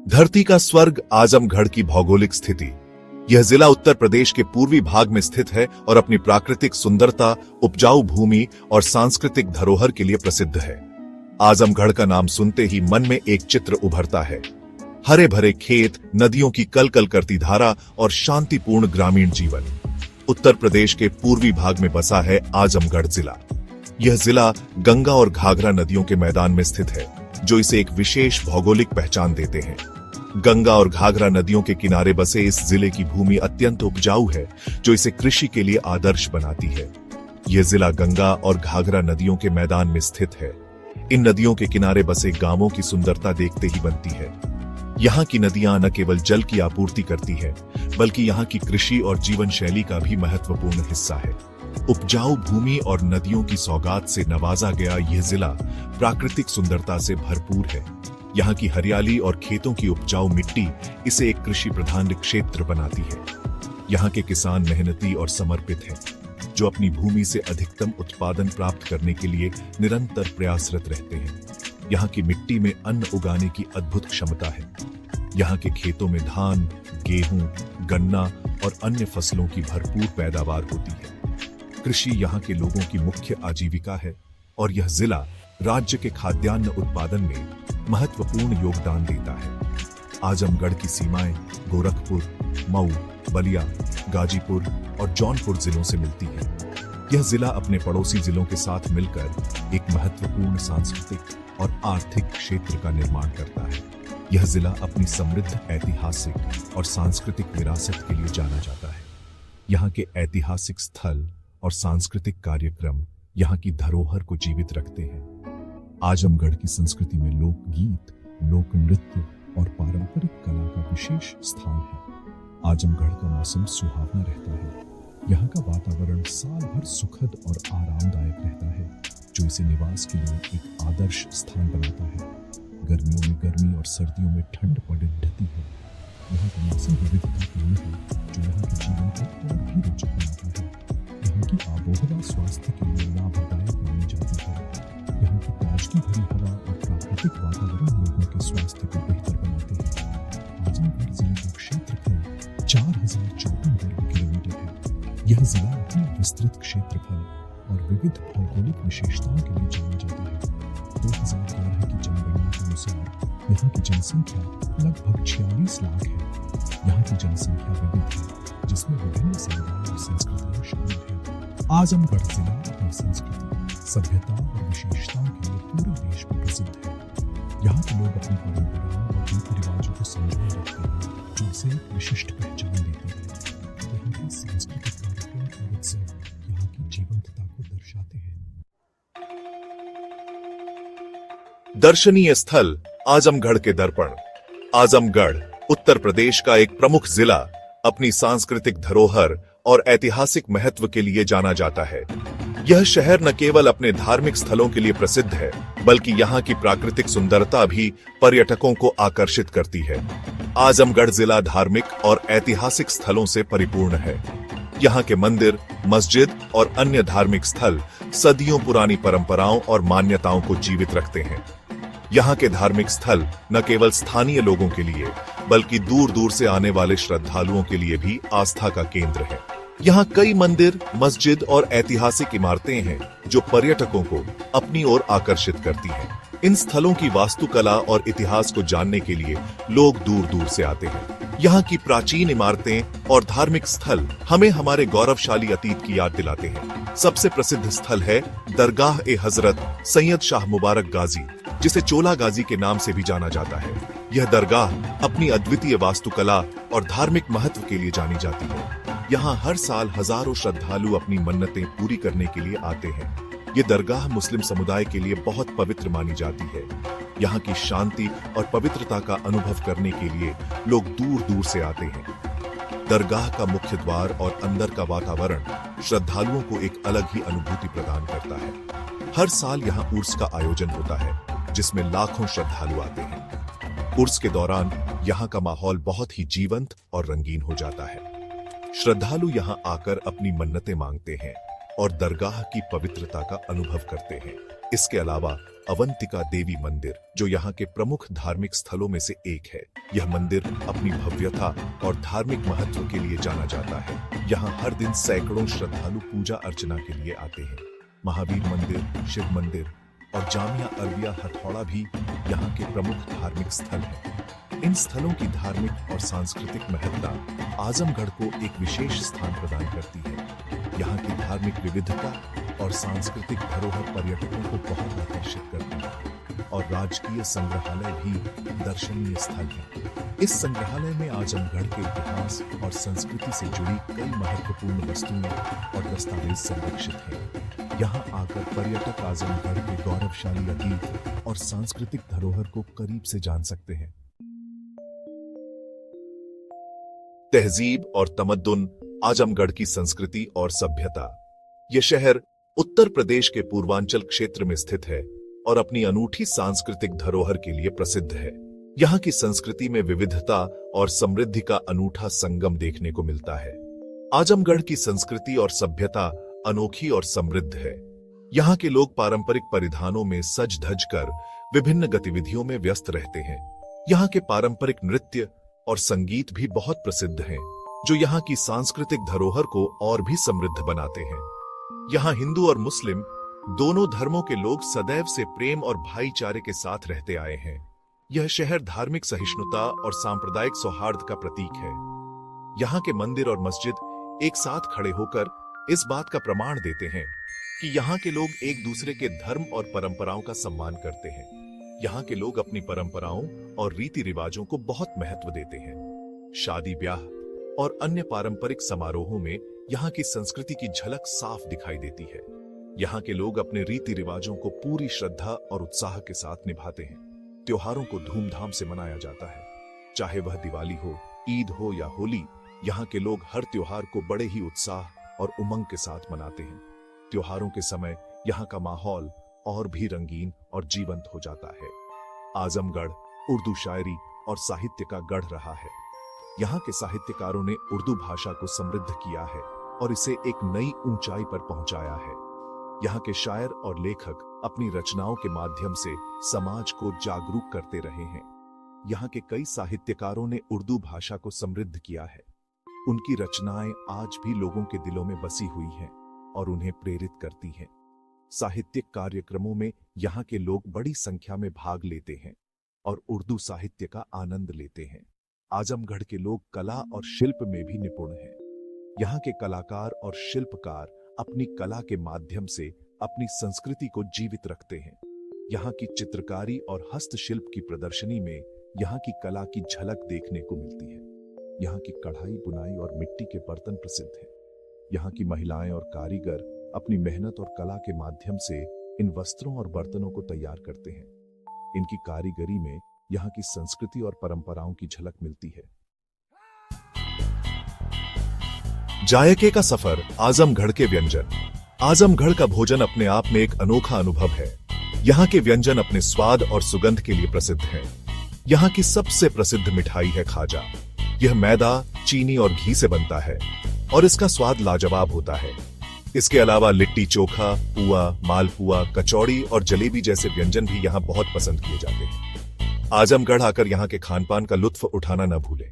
धरती का स्वर्ग आजमगढ़ की भौगोलिक स्थिति। यह जिला उत्तर प्रदेश के पूर्वी भाग में स्थित है और अपनी प्राकृतिक सुंदरता, उपजाऊ भूमि और सांस्कृतिक धरोहर के लिए प्रसिद्ध है। आजमगढ़ का नाम सुनते ही मन में एक चित्र उभरता है। हरे भरे खेत, नदियों की कलकल करती धारा और शांतिपूर्ण ग्रामीण जीवन। उत्तर प्रदेश के पूर्वी भाग में बसा है आजमगढ़ जिला। यह जिला गंगा और घाघरा नदियों के मैदान में स्थित है, जो इसे एक विशेष भौगोलिक पहचान देते हैं। गंगा और घाघरा नदियों के किनारे बसे इस जिले की भूमि अत्यंत उपजाऊ है, जो इसे कृषि के लिए आदर्श बनाती है। यह जिला गंगा और घाघरा नदियों के मैदान में स्थित है। इन नदियों के किनारे बसे गांवों की सुंदरता देखते ही बनती है। यहाँ की नदियां न केवल जल की आपूर्ति करती है, बल्कि यहाँ की कृषि और जीवन शैली का भी महत्वपूर्ण हिस्सा है। उपजाऊ भूमि और नदियों की सौगात से नवाजा गया यह जिला प्राकृतिक सुंदरता से भरपूर है। यहाँ की हरियाली और खेतों की उपजाऊ मिट्टी इसे एक कृषि प्रधान क्षेत्र बनाती है। यहाँ के किसान मेहनती और समर्पित हैं, जो अपनी भूमि से अधिकतम उत्पादन प्राप्त करने के लिए निरंतर प्रयासरत रहते हैं। यहाँ की मिट्टी में अन्न उगाने की अद्भुत क्षमता है। यहाँ के खेतों में धान, गेहूं, गन्ना और अन्य फसलों की भरपूर पैदावार होती है। कृषि यहाँ के लोगों की मुख्य आजीविका है और यह जिला राज्य के खाद्यान्न उत्पादन में महत्वपूर्ण योगदान देता है। आजमगढ़ की सीमाएं गोरखपुर, मऊ, बलिया, गाजीपुर और जौनपुर जिलों से मिलती हैं। यह जिला अपने पड़ोसी जिलों के साथ मिलकर एक महत्वपूर्ण सांस्कृतिक और आर्थिक क्षेत्र का निर्माण करता है। यह जिला अपनी समृद्ध ऐतिहासिक और सांस्कृतिक विरासत के लिए जाना जाता है। यहाँ के ऐतिहासिक स्थल और सांस्कृतिक कार्यक्रम यहाँ की धरोहर को जीवित रखते हैं। आजमगढ़ की संस्कृति में लोकगीत, लोक नृत्य और पारंपरिक कला का विशेष स्थान है। आजमगढ़ का मौसम सुहावना रहता है। यहाँ का वातावरण साल भर सुखद और आरामदायक रहता है, जो इसे निवास के लिए एक आदर्श स्थान बनाता है। गर्मियों में गर्मी और सर्दियों में ठंड पड़े रहती है। यहाँ का मौसम विविधतापूर्ण है, जो यहाँ के जीवन को और भी रोचक बनाता है। यहाँ की आबोहवा स्वास्थ्य के लिए लाभदायक मानी जाती है। यहाँ की ताजगी भरी हवा और प्राकृतिक वातावरण लोगों के स्वास्थ्य को बेहतर बनाते हैं। आजमगढ़ जिले का क्षेत्रफल 4054 वर्ग किलोमीटर है। यह जिला अपने विस्तृत क्षेत्रफल और विविध भौगोलिक विशेषताओं के लिए जाना जाता है। 2011 की जनगणना के अनुसार यहाँ की जनसंख्या लगभग 46 लाख है। यहाँ की जनसंख्या विविध है, जिसमें विभिन्न समुदाय और संस्कृतियां शामिल हैं। आजमगढ़ जिला अपनी संस्कृति, सभ्यता और विशेषताओं के लिए पूरे देश में प्रसिद्ध है। यहाँ के लोग अपनी परंपराओं और रीति रिवाजों को संजोए रखते हैं, जो इसे एक विशिष्ट पहचान देते हैं। यहाँ के सांस्कृतिक कार्यक्रम और उत्सव यहाँ की जीवंतता को दर्शाते हैं। दर्शनीय स्थल आजमगढ़ के दर्पण। आजमगढ़ उत्तर प्रदेश का एक प्रमुख जिला अपनी सांस्कृतिक धरोहर और ऐतिहासिक महत्व के लिए जाना जाता है। यह शहर न केवल अपने धार्मिक स्थलों के लिए प्रसिद्ध है, बल्कि यहाँ की प्राकृतिक सुंदरता भी पर्यटकों को आकर्षित करती है। आजमगढ़ जिला धार्मिक और ऐतिहासिक स्थलों से परिपूर्ण है। यहाँ के मंदिर, मस्जिद और अन्य धार्मिक स्थल सदियों पुरानी परंपराओं और मान्यताओं को जीवित रखते हैं। यहाँ के धार्मिक स्थल न केवल स्थानीय लोगों के लिए, बल्कि दूर दूर से आने वाले श्रद्धालुओं के लिए भी आस्था का केंद्र है। यहाँ कई मंदिर, मस्जिद और ऐतिहासिक इमारतें हैं, जो पर्यटकों को अपनी ओर आकर्षित करती हैं। इन स्थलों की वास्तुकला और इतिहास को जानने के लिए लोग दूर दूर से आते हैं। यहाँ की प्राचीन इमारतें और धार्मिक स्थल हमें हमारे गौरवशाली अतीत की याद दिलाते हैं। सबसे प्रसिद्ध स्थल है दरगाह ए हजरत सैयद शाह मुबारक गाजी, जिसे चोला गाजी के नाम से भी जाना जाता है। यह दरगाह अपनी अद्वितीय वास्तुकला और धार्मिक महत्व के लिए जानी जाती है। यहाँ हर साल हजारों श्रद्धालु अपनी मन्नतें पूरी करने के लिए आते हैं। ये दरगाह मुस्लिम समुदाय के लिए बहुत पवित्र मानी जाती है। यहाँ की शांति और पवित्रता का अनुभव करने के लिए लोग दूर दूर से आते हैं। दरगाह का मुख्य द्वार और अंदर का वातावरण श्रद्धालुओं को एक अलग ही अनुभूति प्रदान करता है। हर साल यहाँ उर्स का आयोजन होता है, जिसमें लाखों श्रद्धालु आते हैं। उर्स के दौरान यहाँ का माहौल बहुत ही जीवंत और रंगीन हो जाता है। श्रद्धालु यहाँ आकर अपनी मन्नतें मांगते हैं और दरगाह की पवित्रता का अनुभव करते हैं। इसके अलावा अवंतिका देवी मंदिर, जो यहाँ के प्रमुख धार्मिक स्थलों में से एक है। यह मंदिर अपनी भव्यता और धार्मिक महत्व के लिए जाना जाता है। यहाँ हर दिन सैकड़ों श्रद्धालु पूजा अर्चना के लिए आते हैं। महावीर मंदिर, शिव मंदिर और जामिया अरबिया हथौड़ा भी यहाँ के प्रमुख धार्मिक स्थल हैं। इन स्थलों की धार्मिक और सांस्कृतिक महत्ता आजमगढ़ को एक विशेष स्थान प्रदान करती है। यहाँ की धार्मिक विविधता और सांस्कृतिक धरोहर पर्यटकों को बहुत आकर्षित करती है और राजकीय संग्रहालय भी दर्शनीय स्थल है। इस संग्रहालय में आजमगढ़ के इतिहास और संस्कृति से जुड़ी कई महत्वपूर्ण वस्तुएं और दस्तावेज संरक्षित हैं। यहाँ आकर पर्यटक आजमगढ़ के गौरवशाली अतीत और सांस्कृतिक धरोहर को करीब से जान सकते हैं। तहजीब और तमद्दुन, आजमगढ़ की संस्कृति और सभ्यता। यह शहर उत्तर प्रदेश के पूर्वांचल क्षेत्र में स्थित है और अपनी अनूठी सांस्कृतिक धरोहर के लिए प्रसिद्ध है। यहाँ की संस्कृति में विविधता और समृद्धि का अनूठा संगम देखने को मिलता है। आजमगढ़ की संस्कृति और सभ्यता अनोखी और समृद्ध है। यहाँ के लोग पारंपरिक परिधानों में सज धज कर विभिन्न गतिविधियों में व्यस्त रहते हैं। यहाँ के पारंपरिक नृत्य और संगीत भी बहुत प्रसिद्ध हैं, जो यहाँ की सांस्कृतिक धरोहर को और भी समृद्ध बनाते हैं। यहाँ हिंदू और मुस्लिम दोनों धर्मों के लोग सदैव से प्रेम और भाईचारे के साथ रहते आए हैं। यह शहर धार्मिक सहिष्णुता और सांप्रदायिक सौहार्द का प्रतीक है। यहाँ के मंदिर और मस्जिद एक साथ खड़े होकर इस बात का प्रमाण देते हैं कि यहाँ के लोग एक दूसरे के धर्म और परंपराओं का सम्मान करते हैं। यहाँ के लोग अपनी परंपराओं और रीति रिवाजों को बहुत महत्व देते हैं। शादी ब्याह और अन्य पारंपरिक समारोहों में यहाँ की संस्कृति की झलक साफ दिखाई देती है। यहाँ के लोग अपने रीति रिवाजों को पूरी श्रद्धा और उत्साह के साथ निभाते हैं। त्योहारों को धूमधाम से मनाया जाता है, चाहे वह दिवाली हो, ईद हो या होली। यहाँ के लोग हर त्योहार को बड़े ही उत्साह और उमंग के साथ मनाते हैं। त्योहारों के समय यहाँ का माहौल और भी रंगीन और जीवंत हो जाता है। आजमगढ़ उर्दू शायरी और साहित्य का गढ़ रहा है। यहाँ के साहित्यकारों ने उर्दू भाषा को समृद्ध किया है और इसे एक नई ऊंचाई पर पहुंचाया है। यहाँ के शायर और लेखक अपनी रचनाओं के माध्यम से समाज को जागरूक करते रहे हैं। यहाँ के कई साहित्यकारों ने उर्दू भाषा को समृद्ध किया है। उनकी रचनाएं आज भी लोगों के दिलों में बसी हुई हैं और उन्हें प्रेरित करती हैं। साहित्यिक कार्यक्रमों में यहाँ के लोग बड़ी संख्या में भाग लेते हैं और उर्दू साहित्य का आनंद लेते हैं। आजमगढ़ के लोग कला और शिल्प में भी निपुण हैं। यहाँ के कलाकार और शिल्पकार अपनी कला के माध्यम से अपनी संस्कृति को जीवित रखते हैं। यहाँ की चित्रकारी और हस्तशिल्प की प्रदर्शनी में यहाँ की कला की झलक देखने को मिलती है। यहाँ की कढ़ाई, बुनाई और मिट्टी के बर्तन प्रसिद्ध हैं। यहाँ की महिलाएं और कारीगर अपनी मेहनत और कला के माध्यम से इन वस्त्रों और बर्तनों को तैयार करते हैं। इनकी कारीगरी में यहाँ की संस्कृति और परंपराओं की झलक मिलती है। जायके का सफर, आजमगढ़ के व्यंजन। आजमगढ़ का भोजन अपने आप में एक अनोखा अनुभव है। यहाँ के व्यंजन अपने स्वाद और सुगंध के लिए प्रसिद्ध हैं। यहाँ की सबसे प्रसिद्ध मिठाई है खाजा। यह मैदा, चीनी और घी से बनता है और इसका स्वाद लाजवाब होता है। इसके अलावा लिट्टी चोखा, पुआ, मालपुआ, कचौड़ी और जलेबी जैसे व्यंजन भी यहाँ बहुत पसंद किए जाते हैं। आजमगढ़ आकर यहाँ के खानपान का लुत्फ उठाना न भूलें।